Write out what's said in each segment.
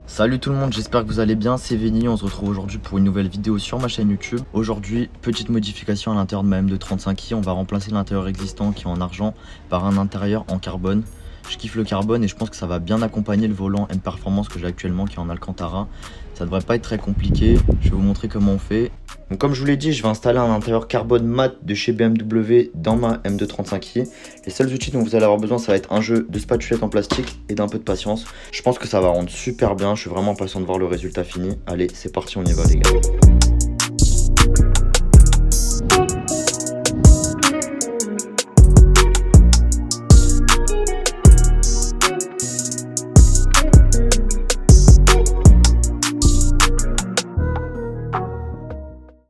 Salut tout le monde, j'espère que vous allez bien, c'est Veni, on se retrouve aujourd'hui pour une nouvelle vidéo sur ma chaîne YouTube. Aujourd'hui, petite modification à l'intérieur de ma M235i, on va remplacer l'intérieur existant qui est en argent par un intérieur en carbone. Je kiffe le carbone et je pense que ça va bien accompagner le volant M Performance que j'ai actuellement qui est en Alcantara. Ça devrait pas être très compliqué, je vais vous montrer comment on fait. Donc comme je vous l'ai dit, je vais installer un intérieur carbone mat de chez BMW dans ma M235i. Les seuls outils dont vous allez avoir besoin, ça va être un jeu de spatulettes en plastique et d'un peu de patience. Je pense que ça va rendre super bien, je suis vraiment impatient de voir le résultat fini. Allez, c'est parti, on y va les gars.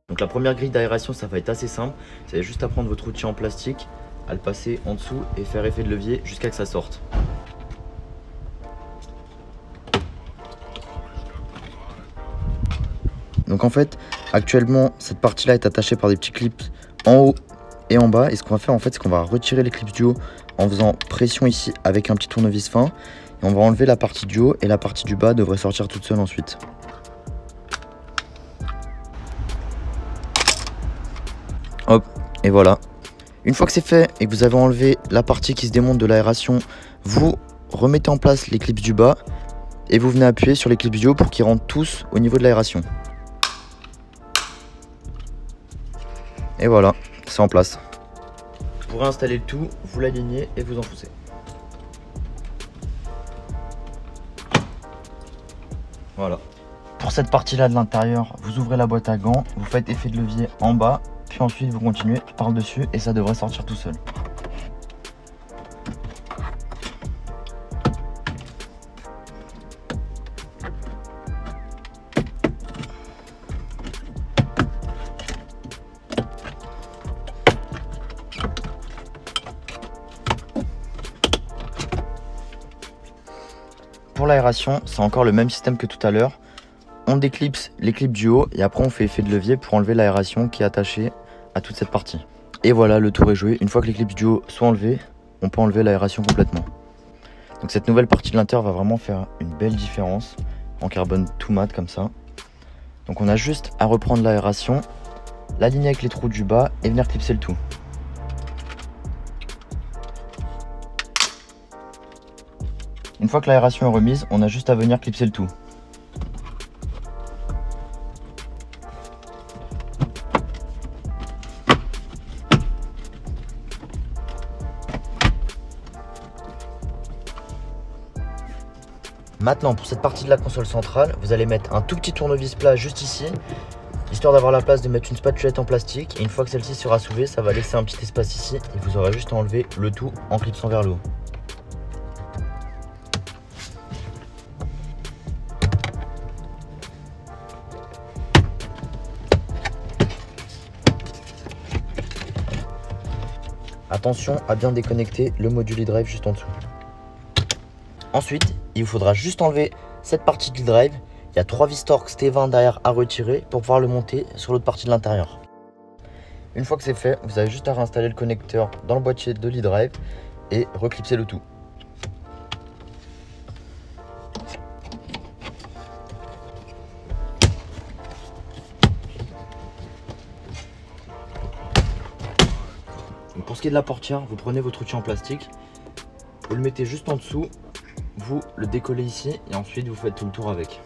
Donc la première grille d'aération, ça va être assez simple. Vous avez juste à prendre votre outil en plastique, à le passer en dessous et faire effet de levier jusqu'à que ça sorte. Donc en fait, actuellement, cette partie-là est attachée par des petits clips en haut et en bas. Et ce qu'on va faire en fait, c'est qu'on va retirer les clips du haut en faisant pression ici avec un petit tournevis fin. Et on va enlever la partie du haut et la partie du bas devrait sortir toute seule ensuite. Hop, et voilà. Une fois que c'est fait et que vous avez enlevé la partie qui se démonte de l'aération, vous remettez en place les clips du bas et vous venez appuyer sur les clips du haut pour qu'ils rentrent tous au niveau de l'aération. Et voilà, c'est en place. Pour réinstaller le tout, vous l'alignez et vous enfoncez. Voilà. Pour cette partie-là de l'intérieur, vous ouvrez la boîte à gants, vous faites effet de levier en bas. Puis ensuite vous continuez par dessus et ça devrait sortir tout seul. Pour l'aération, c'est encore le même système que tout à l'heure. On déclipse les clips du haut et après on fait effet de levier pour enlever l'aération qui est attachée à toute cette partie. Et voilà, le tour est joué. Une fois que les clips du haut sont enlevés, on peut enlever l'aération complètement. Donc cette nouvelle partie de l'intérieur va vraiment faire une belle différence en carbone tout mat comme ça. Donc on a juste à reprendre l'aération, l'aligner avec les trous du bas et venir clipser le tout. Une fois que l'aération est remise, on a juste à venir clipser le tout. Maintenant, pour cette partie de la console centrale, vous allez mettre un tout petit tournevis plat juste ici, histoire d'avoir la place de mettre une spatulette en plastique. Et une fois que celle-ci sera soulevée, ça va laisser un petit espace ici et vous aurez juste à enlever le tout en clipsant vers le haut. Attention à bien déconnecter le module e-drive juste en dessous. Ensuite, il vous faudra juste enlever cette partie de l'e-drive. Il y a 3 vis Torx T20 derrière à retirer pour pouvoir le monter sur l'autre partie de l'intérieur. Une fois que c'est fait, vous avez juste à réinstaller le connecteur dans le boîtier de l'e-drive et reclipser le tout. Donc pour ce qui est de la portière, vous prenez votre outil en plastique, vous le mettez juste en dessous, vous le décollez ici et ensuite vous faites tout le tour avec.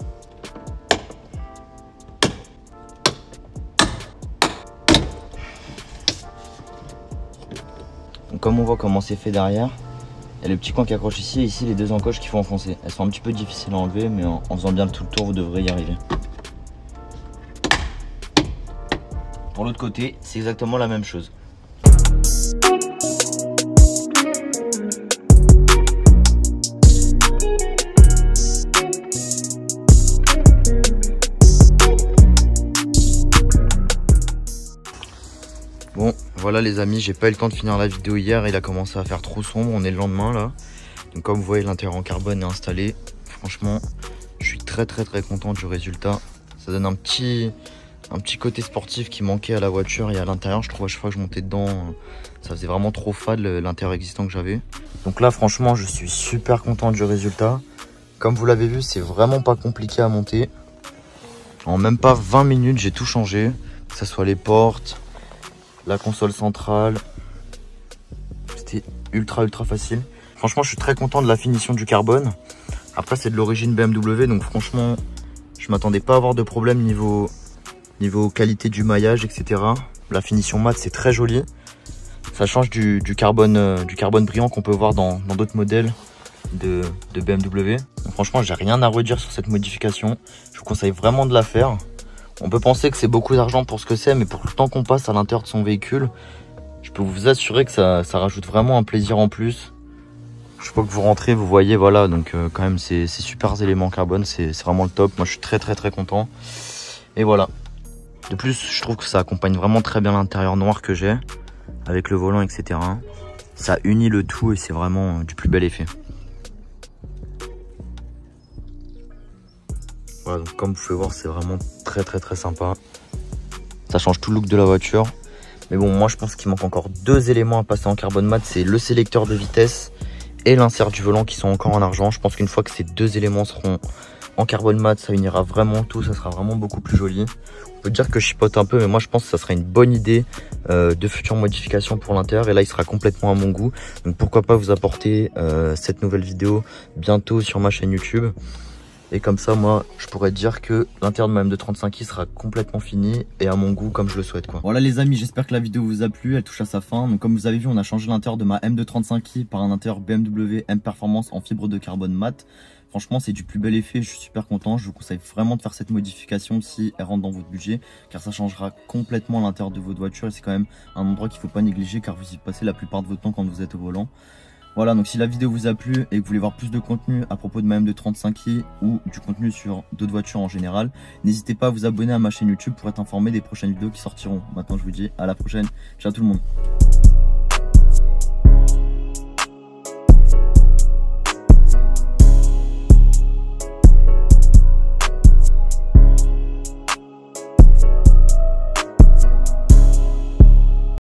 Donc comme on voit comment c'est fait derrière, il y a le petit coin qui accroche ici et ici les deux encoches qui font enfoncer. Elles sont un petit peu difficiles à enlever, mais en faisant bien tout le tour, vous devrez y arriver. Pour l'autre côté, c'est exactement la même chose. Bon, voilà les amis, j'ai pas eu le temps de finir la vidéo hier, il a commencé à faire trop sombre, on est le lendemain là. Donc comme vous voyez, l'intérieur en carbone est installé. Franchement, je suis très content du résultat. Ça donne un petit côté sportif qui manquait à la voiture et à l'intérieur. Je trouve à chaque fois que je montais dedans, ça faisait vraiment trop fade l'intérieur existant que j'avais. Donc là franchement, je suis super content du résultat. Comme vous l'avez vu, c'est vraiment pas compliqué à monter. En même pas 20 minutes, j'ai tout changé. Que ce soit les portes, la console centrale, c'était ultra facile. Franchement, je suis très content de la finition du carbone. Après, c'est de l'origine BMW, donc franchement, je m'attendais pas à avoir de problème niveau qualité du maillage, etc. La finition mat, c'est très joli. Ça change du carbone brillant qu'on peut voir dans d'autres modèles de BMW. Donc franchement, j'ai rien à redire sur cette modification. Je vous conseille vraiment de la faire. On peut penser que c'est beaucoup d'argent pour ce que c'est, mais pour le temps qu'on passe à l'intérieur de son véhicule, je peux vous assurer que ça rajoute vraiment un plaisir en plus. Je sais pas que vous rentrez, vous voyez, voilà, donc quand même c'est super éléments carbone, c'est vraiment le top. Moi je suis très content. Et voilà. De plus, je trouve que ça accompagne vraiment très bien l'intérieur noir que j'ai, avec le volant, etc. Ça unit le tout et c'est vraiment du plus bel effet. Voilà, donc comme vous pouvez voir, c'est vraiment très sympa. Ça change tout le look de la voiture. Mais bon, moi je pense qu'il manque encore deux éléments à passer en carbone mat, c'est le sélecteur de vitesse et l'insert du volant qui sont encore en argent. Je pense qu'une fois que ces deux éléments seront en carbone mat, ça unira vraiment tout, ça sera vraiment beaucoup plus joli. On peut dire que je chipote un peu, mais moi je pense que ça serait une bonne idée de futures modifications pour l'intérieur. Et là il sera complètement à mon goût. Donc pourquoi pas vous apporter cette nouvelle vidéo bientôt sur ma chaîne YouTube. Et comme ça, moi, je pourrais dire que l'intérieur de ma M235i sera complètement fini et à mon goût comme je le souhaite, quoi. Voilà les amis, j'espère que la vidéo vous a plu, elle touche à sa fin. Donc comme vous avez vu, on a changé l'intérieur de ma M235i par un intérieur BMW M Performance en fibre de carbone mat. Franchement, c'est du plus bel effet, je suis super content. Je vous conseille vraiment de faire cette modification si elle rentre dans votre budget, car ça changera complètement l'intérieur de votre voiture et c'est quand même un endroit qu'il ne faut pas négliger car vous y passez la plupart de votre temps quand vous êtes au volant. Voilà, donc si la vidéo vous a plu et que vous voulez voir plus de contenu à propos de ma M235i ou du contenu sur d'autres voitures en général, n'hésitez pas à vous abonner à ma chaîne YouTube pour être informé des prochaines vidéos qui sortiront. Maintenant, je vous dis à la prochaine. Ciao tout le monde.